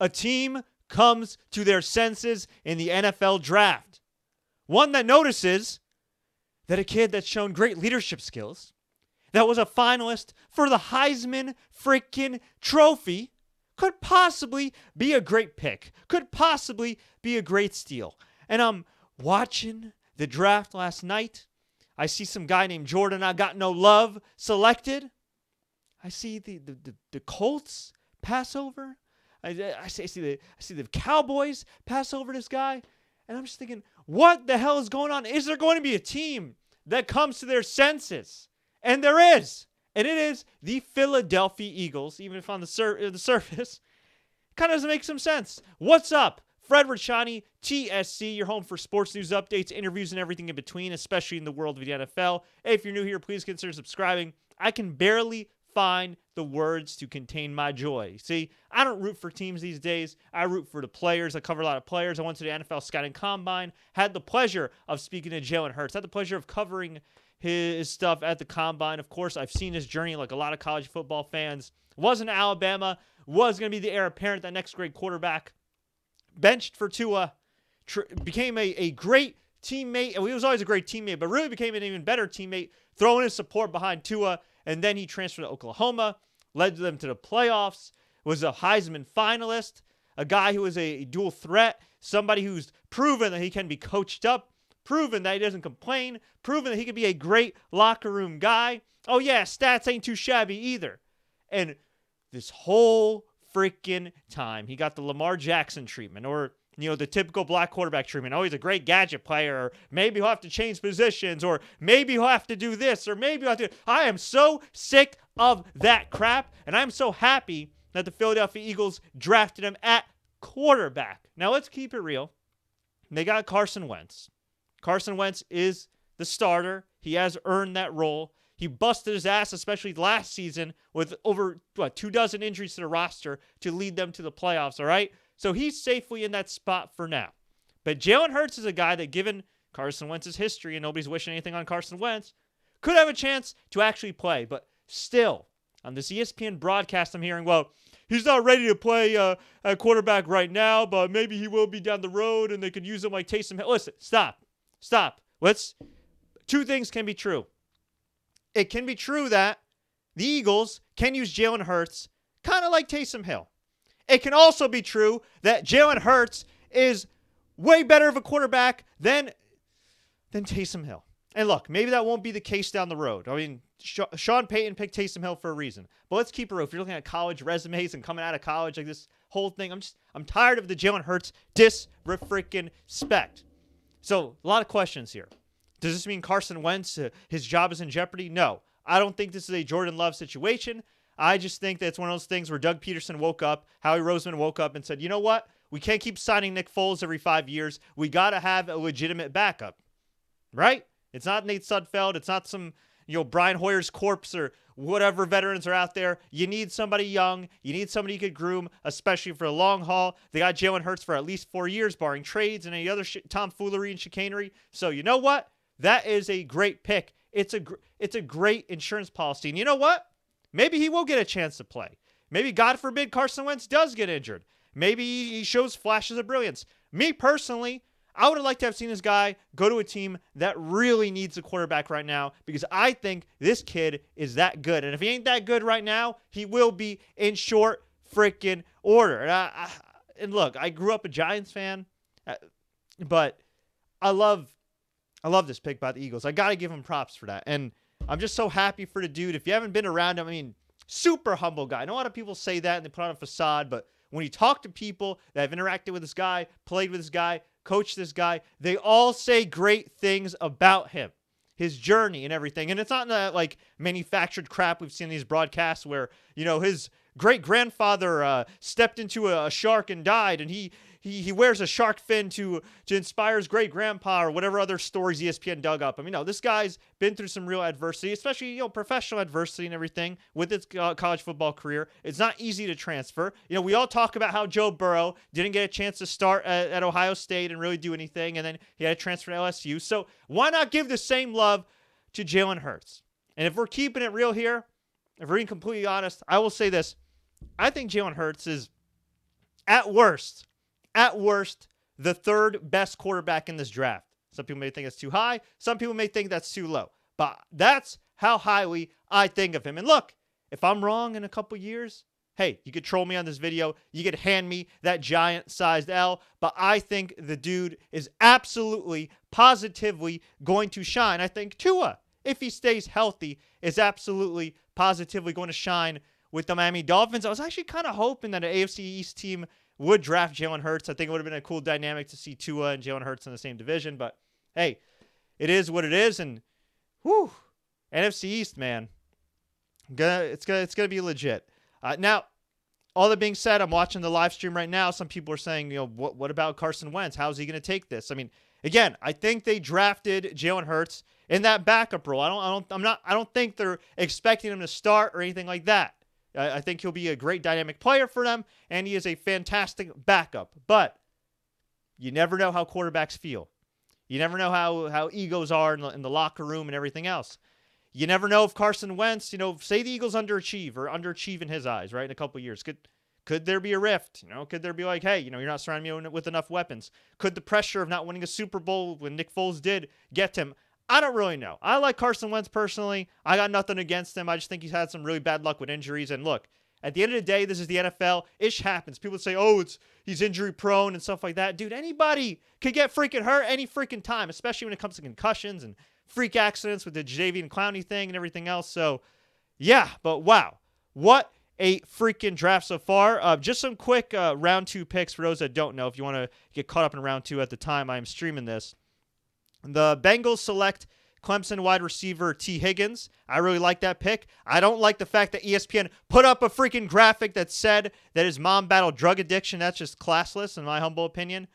a team comes to their senses in the NFL draft. One that notices that a kid that's shown great leadership skills, that was a finalist for the Heisman freaking trophy, could possibly be a great pick, could possibly be a great steal. And I'm watching the draft last night. I see some guy named Jordan I Got No Love selected. I see the Colts pass over. I see the Cowboys pass over this guy. And I'm just thinking, what the hell is going on? Is there going to be a team that comes to their senses? And there is. And it is the Philadelphia Eagles, even if on the surface, kind of doesn't make some sense. What's up? Fred Richani, TSC, your home for sports news updates, interviews, and everything in between, especially in the world of the NFL. Hey, if you're new here, please consider subscribing. I can barely find the words to contain my joy. See, I don't root for teams these days. I root for the players. I cover a lot of players. I went to the NFL Scouting Combine, had the pleasure of speaking to Jalen Hurts, had the pleasure of covering his stuff at the Combine. Of course, I've seen his journey like a lot of college football fans. Was in Alabama, was going to be the heir apparent, that next great quarterback. Benched for Tua, became a great teammate. He was always a great teammate, but really became an even better teammate, throwing his support behind Tua. And then he transferred to Oklahoma, led them to the playoffs, was a Heisman finalist, a guy who was a dual threat, somebody who's proven that he can be coached up, proven that he doesn't complain, proven that he can be a great locker room guy. Oh yeah, stats ain't too shabby either. And this whole freaking time, he got the Lamar Jackson treatment, or the typical black quarterback treatment. Oh, he's a great gadget player, or maybe he'll have to change positions, or maybe he'll have to do this, or maybe he'll have to. I am so sick of that crap, and I'm so happy that the Philadelphia Eagles drafted him at quarterback. Now, let's keep it real. They got Carson Wentz. Carson Wentz is the starter. He has earned that role. He busted his ass, especially last season, with over 24 injuries to the roster to lead them to the playoffs, all right? So he's safely in that spot for now. But Jalen Hurts is a guy that, given Carson Wentz's history, and nobody's wishing anything on Carson Wentz, could have a chance to actually play. But still, on this ESPN broadcast, I'm hearing, well, he's not ready to play at quarterback right now, but maybe he will be down the road, and they could use him like Taysom Hill. Listen, stop. Two things can be true. It can be true that the Eagles can use Jalen Hurts kind of like Taysom Hill. It can also be true that Jalen Hurts is way better of a quarterback than Taysom Hill. And look, maybe that won't be the case down the road. I mean, Sean Payton picked Taysom Hill for a reason. But let's keep it real. If you're looking at college resumes and coming out of college, like this whole thing, I'm tired of the Jalen Hurts disrespect. So, a lot of questions here. Does this mean Carson Wentz, his job is in jeopardy? No. I don't think this is a Jordan Love situation. I just think that it's one of those things where Doug Pederson woke up, Howie Roseman woke up and said, you know what? We can't keep signing Nick Foles every 5 years. We got to have a legitimate backup, right? It's not Nate Sudfeld. It's not some, Brian Hoyer's corpse or whatever veterans are out there. You need somebody young. You need somebody you could groom, especially for a long haul. They got Jalen Hurts for at least 4 years, barring trades and any other tomfoolery and chicanery. So you know what? That is a great pick. It's a great insurance policy. And you know what? Maybe he will get a chance to play. Maybe, God forbid, Carson Wentz does get injured. Maybe he shows flashes of brilliance. Me personally, I would have liked to have seen this guy go to a team that really needs a quarterback right now, because I think this kid is that good. And if he ain't that good right now, he will be in short freaking order. And look, I grew up a Giants fan, but I love this pick by the Eagles. I got to give him props for that. And I'm just so happy for the dude. If you haven't been around him, I mean, super humble guy. I know a lot of people say that and they put on a facade, but when you talk to people that have interacted with this guy, played with this guy, coached this guy, they all say great things about him, his journey and everything. And it's not that like manufactured crap we've seen in these broadcasts where, his great-grandfather stepped into a shark and died, and he wears a shark fin to inspire his great-grandpa, or whatever other stories ESPN dug up. I mean, no, this guy's been through some real adversity, especially, professional adversity and everything with his college football career. It's not easy to transfer. We all talk about how Joe Burrow didn't get a chance to start at Ohio State and really do anything, and then he had to transfer to LSU. So why not give the same love to Jalen Hurts? And if we're keeping it real here, if we're being completely honest, I will say this. I think Jalen Hurts is at worst, the third best quarterback in this draft. Some people may think that's too high. Some people may think that's too low. But that's how highly I think of him. And look, if I'm wrong in a couple years, hey, you could troll me on this video. You could hand me that giant-sized L. But I think the dude is absolutely, positively going to shine. I think Tua, if he stays healthy, is absolutely, positively going to shine with the Miami Dolphins. I was actually kind of hoping that an AFC East team would draft Jalen Hurts. I think it would have been a cool dynamic to see Tua and Jalen Hurts in the same division. But, hey, it is what it is. And, whew, NFC East, man. It's gonna be legit. Now, all that being said, I'm watching the live stream right now. Some people are saying, what about Carson Wentz? How's he going to take this? I mean, again, I think they drafted Jalen Hurts in that backup role. I don't think they're expecting him to start or anything like that. I think he'll be a great dynamic player for them, and he is a fantastic backup. But you never know how quarterbacks feel. You never know how egos are in the locker room and everything else. You never know if Carson Wentz, say the Eagles underachieve in his eyes, right, in a couple of years. Could there be a rift? Could there be like, hey, you're not surrounding me with enough weapons? Could the pressure of not winning a Super Bowl when Nick Foles did get to him? I don't really know. I like Carson Wentz personally. I got nothing against him. I just think he's had some really bad luck with injuries. And look, at the end of the day, this is the NFL. Ish happens. People say, he's injury prone and stuff like that. Dude, anybody could get freaking hurt any freaking time, especially when it comes to concussions and freak accidents with the Jadeveon Clowney thing and everything else. So, yeah, but wow. What a freaking draft so far. Just some quick round 2 picks for those that don't know. If you want to get caught up in round 2 at the time I'm streaming this. The Bengals select Clemson wide receiver T. Higgins. I really like that pick. I don't like the fact that ESPN put up a freaking graphic that said that his mom battled drug addiction. That's just classless in my humble opinion.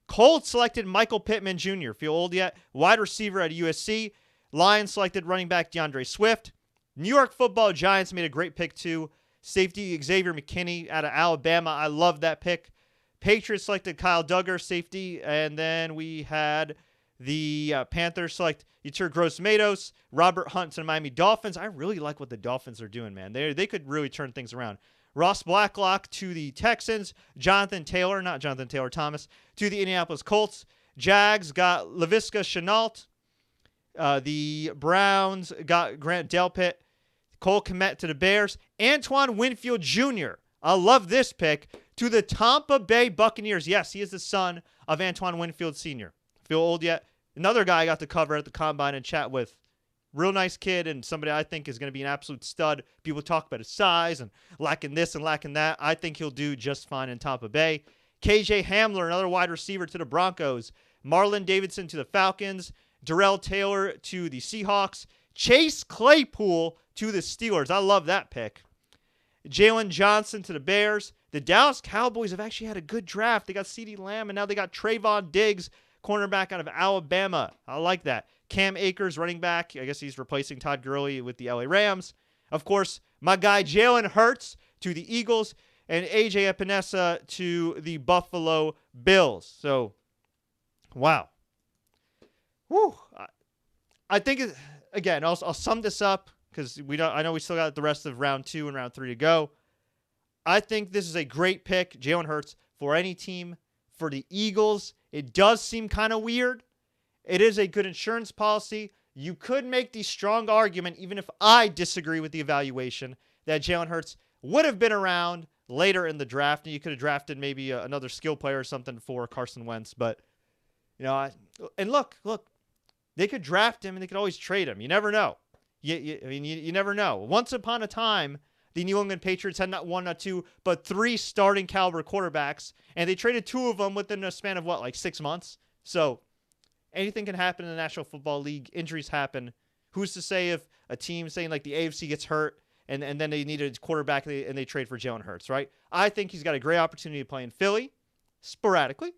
Colts selected Michael Pittman Jr. Feel old yet? Wide receiver at USC. Lions selected running back DeAndre Swift. New York Football Giants made a great pick too. Safety Xavier McKinney out of Alabama. I love that pick. Patriots selected Kyle Duggar, safety. And then we had the Panthers select Yetur Gross-Matos, Robert Hunt to the Miami Dolphins. I really like what the Dolphins are doing, man. They could really turn things around. Ross Blacklock to the Texans. Jonathan Taylor, not Jonathan Taylor Thomas, to the Indianapolis Colts. Jags got Laviska Shenault. The Browns got Grant Delpit. Cole Kmet to the Bears. Antoine Winfield Jr. I love this pick to the Tampa Bay Buccaneers. Yes, he is the son of Antoine Winfield Sr. Feel old yet? Another guy I got to cover at the Combine and chat with. Real nice kid and somebody I think is going to be an absolute stud. People talk about his size and lacking this and lacking that. I think he'll do just fine in Tampa Bay. KJ Hamler, another wide receiver to the Broncos. Marlon Davidson to the Falcons. Darrell Taylor to the Seahawks. Chase Claypool to the Steelers. I love that pick. Jalen Johnson to the Bears. The Dallas Cowboys have actually had a good draft. They got CeeDee Lamb, and now they got Trayvon Diggs, cornerback out of Alabama. I like that. Cam Akers, running back. I guess he's replacing Todd Gurley with the LA Rams. Of course, my guy Jalen Hurts to the Eagles, and AJ Epinesa to the Buffalo Bills. So, wow. Whew. I think, again, I'll sum this up because I know we still got the rest of round 2 and round 3 to go. I think this is a great pick, Jalen Hurts, for any team. For the Eagles, it does seem kind of weird. It is a good insurance policy. You could make the strong argument, even if I disagree with the evaluation, that Jalen Hurts would have been around later in the draft, and you could have drafted maybe another skill player or something for Carson Wentz. But, and look, they could draft him and they could always trade him. You never know. You never know. Once upon a time, the New England Patriots had not 1, not 2, but 3 starting caliber quarterbacks, and they traded 2 of them within a span of 6 months. So anything can happen in the National Football League. Injuries happen. Who's to say if a team saying like the AFC gets hurt and then they need a quarterback and they trade for Jalen Hurts, right? I think he's got a great opportunity to play in Philly sporadically.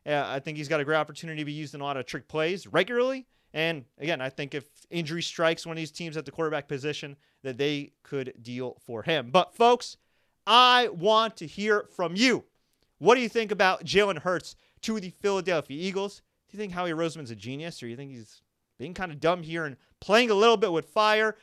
I think he's got a great opportunity to be used in a lot of trick plays regularly. And again, I think if injury strikes one of these teams at the quarterback position, that they could deal for him. But folks, I want to hear from you. What do you think about Jalen Hurts to the Philadelphia Eagles? Do you think Howie Roseman's a genius, or do you think he's being kind of dumb here and playing a little bit with fire,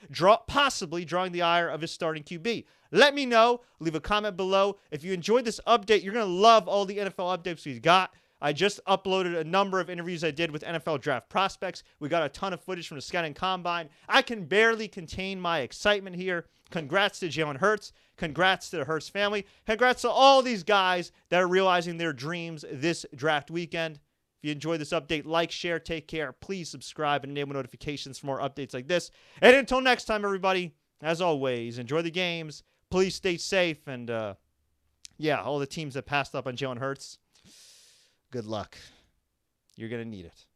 possibly drawing the ire of his starting QB. Let me know. Leave a comment below. If you enjoyed this update, you're going to love all the NFL updates we've got. I just uploaded a number of interviews I did with NFL draft prospects. We got a ton of footage from the scouting combine. I can barely contain my excitement here. Congrats to Jalen Hurts. Congrats to the Hurts family. Congrats to all these guys that are realizing their dreams this draft weekend. If you enjoyed this update, like, share, take care. Please subscribe and enable notifications for more updates like this. And until next time, everybody, as always, enjoy the games. Please stay safe. And, all the teams that passed up on Jalen Hurts, good luck. You're going to need it.